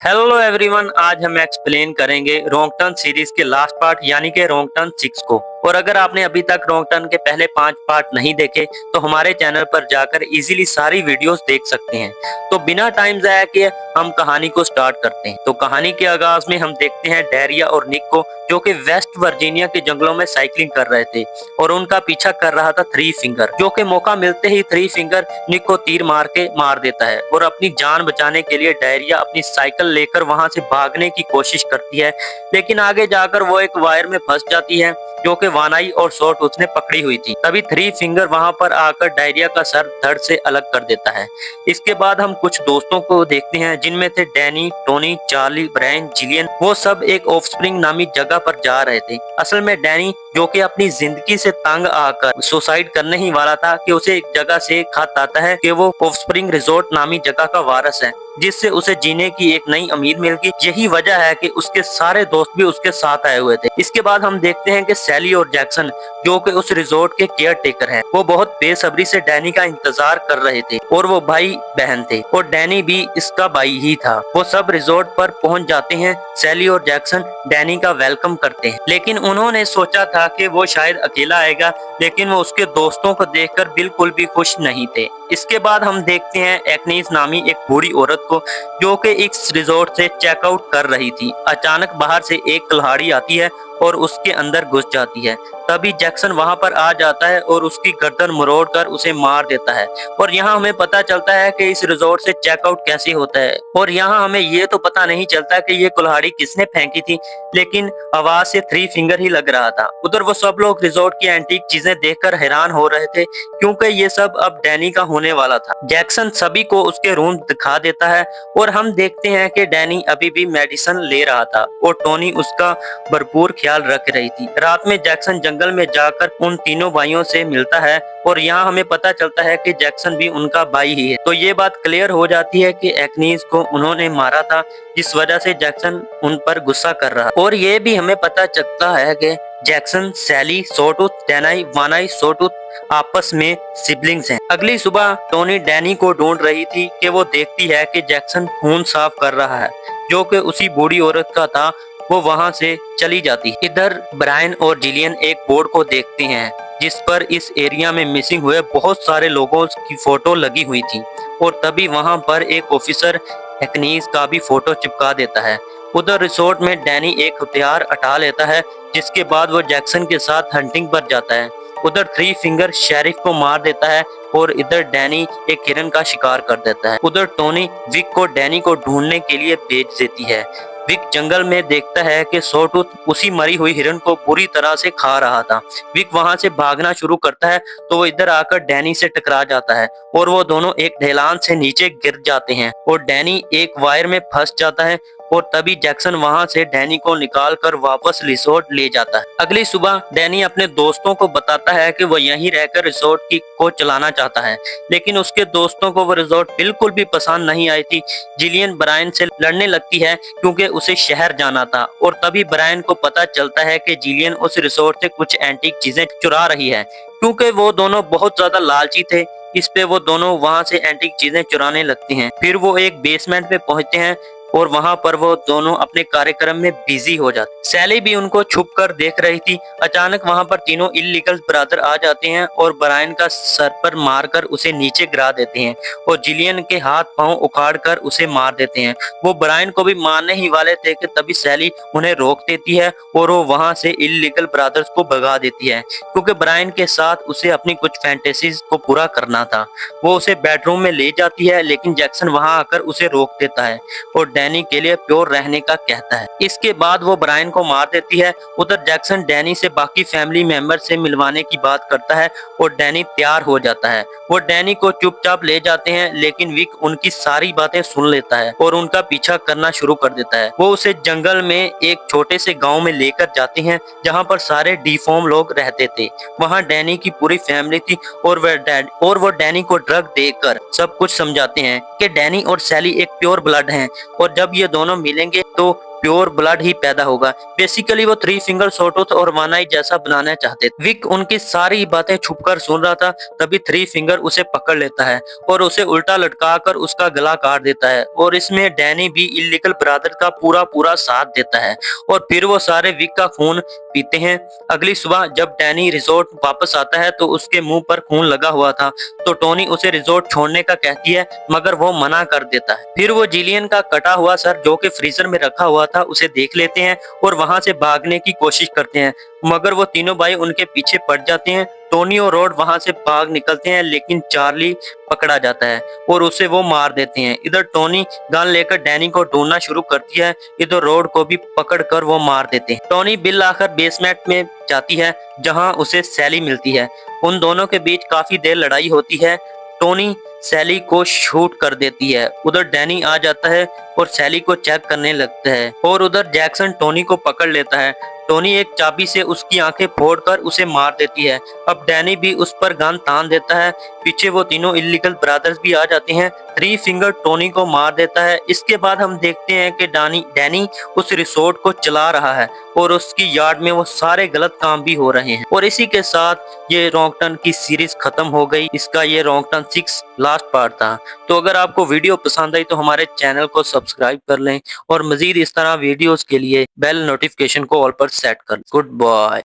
Hello everyone, आज हम explain करेंगे रोंग टर्न सीरीज के लास्ट पार्ट यानी कि रोंग टर्न 6 को। और अगर आपने अभी तक रोंग टर्न के पहले 5 पार्ट नहीं देखे तो हमारे चैनल पर जाकर इजीली सारी वीडियोस देख सकते हैं। तो बिना टाइम जाया किए हम कहानी को स्टार्ट करते हैं। तो कहानी के आगाज में हम देखते हैं डेरिया और निक को, जो कि वेस्ट वर्जीनिया के जंगलों में साइकिलिंग कर रहे थे और उनका पीछा कर रहा था थ्री फिंगर, जो कि मौका मिलते ही थ्री फिंगर निक को तीर मार के मार देता है। और अपनी जान बचाने के लिए डेरिया अपनी साइकिल लेकर वहां से भागने की कोशिश करती है, लेकिन आगे जाकर वो एक वायर में फंस जाती है, जो कि वानाई और शॉर्ट उसने पकड़ी हुई थी। तभी थ्री फिंगर वहां पर आकर डायरिया का सर धड़ से अलग कर देता है। इसके बाद हम कुछ दोस्तों को देखते हैं, जिनमें थे Danny, Tony, Charlie, Brian, Jillian. वो सब एक ऑफस्प्रिंग नामी जगह पर जा रहे थे। असल में डैनी, जो कि अपनी जिंदगी से तंग आकर सुसाइड करने ही वाला था, कि उसे एक जगह से खत आता है कि वो ऑफस्प्रिंग रिजॉर्ट नामी जगह का वारिस है, जिससे उसे जीने की एक नई उम्मीद मिल गई। यही वजह है कि उसके सारे दोस्त भी उसके साथ आए हुए थे। इसके बाद हम देखते हैं कि सैली और जैक्सन, जो कि उस रिजॉर्ट के केयर टेकर हैं, वो बहुत बेसब्री से डैनी का इंतजार कर रहे थे। और वो भाई बहन थे और डैनी भी इसका भाई ही था। वो सब रिजॉर्ट पर पहुंच जाते हैं। सैली और जैक्सन डैनी का वेलकम करते हैं, लेकिन उन्होंने सोचा था कि वो शायद अकेला आएगा, लेकिन वो उसके दोस्तों को देखकर बिल्कुल भी खुश नहीं थे। इसके बाद हम देखते हैं एक्नीस नामी एक बूढ़ी औरत को, जो कि इस रिजॉर्ट से चेकआउट कर रही थी। अचानक बाहर से एक कुल्हाड़ी आती है और उसके अंदर घुस जाती है। तभी जैक्सन वहां पर आ जाता है और उसकी गर्दन मरोड़कर उसे मार देता है। और यहाँ हमें पता चलता है कि इस रिजॉर्ट से चेकआउट कैसे होता है। और यहाँ हमें ये तो पता नहीं चलता कि ये कुल्हाड़ी किसने फेंकी थी, लेकिन आवाज से थ्री फिंगर ही लग रहा था। उधर वो सब लोग रिजॉर्ट की एंटीक चीजें देखकर हैरान हो रहे थे, क्योंकि ये सब अब डैनी का होने वाला था। जैक्सन सभी को उसके रूम दिखा देता है और हम देखते हैं कि डैनी अभी भी मेडिसिन ले रहा था और टोनी उसका भरपूर ख्याल रख रही थी। रात में जैक्सन जंगल में जाकर उन तीनों भाइयों से मिलता है और यहाँ हमें पता चलता है कि जैक्सन भी उनका भाई ही है। तो ये बात क्लियर हो जाती है कि एक्नीस को उन्होंने मारा था, जिस वजह से जैक्सन उन पर गुस्सा कर रहा। और ये भी हमें पता चलता है कि जैक्सन, सैली, सॉटूथ, डैनाई, वानाई, सॉटूथ आपस में सिबलिंग्स हैं। अगली सुबह टोनी डैनी को ढूंढ रही थी कि वो देखती है कि जैक्सन खून साफ कर रहा है, जो कि उसी बूढ़ी औरत का था। वो वहां से चली जाती। इधर ब्रायन और जिलियन एक बोर्ड को देखते हैं, जिस पर इस एरिया में मिसिंग हुए बहुत सारे लोगों की फोटो लगी हुई थी। और तभी वहां पर एक ऑफिसर एक्नीस का भी फोटो चिपका देता है। उधर रिसोर्ट में डैनी एक हथियार उठा लेता है, जिसके बाद वो जैक्सन के साथ हंटिंग पर जाता है। उधर थ्री फिंगर शेरिफ को मार देता है और इधर डैनी एक हिरन का शिकार कर देता है। उधर टोनी विक को डैनी को ढूंढने के लिए भेज देती है। विक जंगल में देखता है कि सॉटूथ उसी मरी हुई हिरन को बुरी तरह से खा रहा था। विक वहां से भागना शुरू करता है तो वो इधर आकर डैनी से टकरा जाता है और वो दोनों एक ढलान से नीचे गिर जाते हैं और डैनी एक वायर में फंस जाता है। और तभी जैक्सन वहां से डैनी को निकाल कर वापस रिसोर्ट ले जाता है। अगली सुबह डैनी अपने दोस्तों को बताता है कि वो यहीं रहकर रिसोर्ट को चलाना चाहता है, लेकिन उसके दोस्तों को वो रिसोर्ट बिल्कुल भी पसंद नहीं आई थी। जिलियन ब्रायन से लड़ने लगती है क्योंकि उसे शहर जाना था। और तभी ब्रायन को पता चलता है कि जिलियन उस रिसोर्ट से कुछ एंटीक चीजें चुरा रही है, क्योंकि वो दोनों बहुत ज्यादा लालची थे। इस पे वो दोनों वहां से एंटीक चीजें चुराने लगती हैं। फिर वो एक बेसमेंट में पहुंचते हैं और वहां पर वो दोनों अपने कार्यक्रम में बिजी हो जाते। सैली भी उनको छुप कर देख रही थी। अचानक वहां पर तीनों इल्लीगल ब्रदर आ जाते हैं और ब्रायन का सर पर मारकर उसे नीचे गिरा देते हैं और जिलियन के हाथ पांव उखाड़ कर उसे मार देते हैं। वो ब्रायन को भी मारने ही वाले थे कि तभी सैली उन्हें रोक देती है और वो वहां से इल्लीगल ब्रदर्स को भगा देती है, क्योंकि ब्रायन के साथ उसे अपनी कुछ फैंटेसीज को पूरा करना था। वो उसे बेडरूम में ले जाती है, लेकिन जैक्सन वहां आकर उसे रोक देता है और डैनी के लिए प्योर रहने का कहता है। इसके बाद वो ब्रायन को मार देती है। उधर जैक्सन डैनी से बाकी फैमिली मेंबर से मिलवाने की बात करता है और डैनी तैयार हो जाता है। वो डैनी को चुपचाप ले जाते हैं, लेकिन विक उनकी सारी बातें सुन लेता है और उनका पीछा करना शुरू कर देता है। वो उसे जंगल में एक छोटे से गांव में लेकर जाते हैं, जहां पर सारे डिफॉर्म लोग रहते थे। वहां डैनी की पूरी फैमिली थी और वो डैनी को ड्रग देकर सब कुछ समझाते हैं कि डैनी और सैली एक प्योर ब्लड हैं और जब ये दोनों मिलेंगे तो प्योर ब्लड ही पैदा होगा। बेसिकली वो थ्री फिंगर सॉटूथ और वानाई जैसा बनाना चाहते थे। विक उनकी सारी बातें छुपकर सुन रहा था, तभी थ्री फिंगर उसे पकड़ लेता है और उसे उल्टा लटकाकर उसका गला काट देता है। और इसमें डैनी भी इल्लीगल ब्रदर का पूरा पूरा साथ देता है और फिर वो सारे विक का खून पीते हैं। अगली सुबह जब डैनी रिजॉर्ट वापस आता है तो उसके मुंह पर खून लगा हुआ था, तो टोनी उसे रिजॉर्ट छोड़ने का कहती है, मगर वो मना कर देता है। फिर वो जिलियन का कटा हुआ सर जो कि फ्रीजर में रखा हुआ था उसे देख लेते हैं और वहां से भागने की कोशिश करते हैं, मगर वो तीनों भाई उनके पीछे पड़ जाते हैं। टोनी और रॉड वहां से भाग निकलते हैं, लेकिन चार्ली पकड़ा जाता है और उसे वो मार देते हैं। इधर टोनी गन लेकर डैनी को ढूंढना शुरू करती है, इधर रॉड को भी पकड़कर वो मार देते हैं। टोनी बिल आकर बेसमेंट में जाती है जहां उसे सैली मिलती है। उन दोनों के बीच काफी देर लड़ाई होती है। टोनी सैली को शूट कर देती है। उधर डैनी आ जाता है और सैली को चेक करने लगता है और उधर जैक्सन टोनी को पकड़ लेता है। टोनी एक चाबी से उसकी आंखें फोड़कर उसे मार देती है। अब डैनी भी उस पर गन तान देता है। पीछे वो तीनों इल्लीगल ब्रदर्स भी आ जाते हैं। थ्री फिंगर टोनी को मार देता है। इसके बाद हम देखते हैं कि डैनी उस रिसोर्ट को चला रहा है और उसकी यार्ड में वो सारे गलत काम भी हो रहे हैं। और इसी के साथ ये रॉन्गटन की सीरीज खत्म हो गई। इसका ये रॉन्गटन 6 लास्ट पार्ट था। तो अगर आपको वीडियो पसंद आई तो हमारे चैनल को सब्सक्राइब कर लें और मजीद इस तरह वीडियोस के लिए बेल नोटिफिकेशन को ऑल पर सेट कर। Good bye.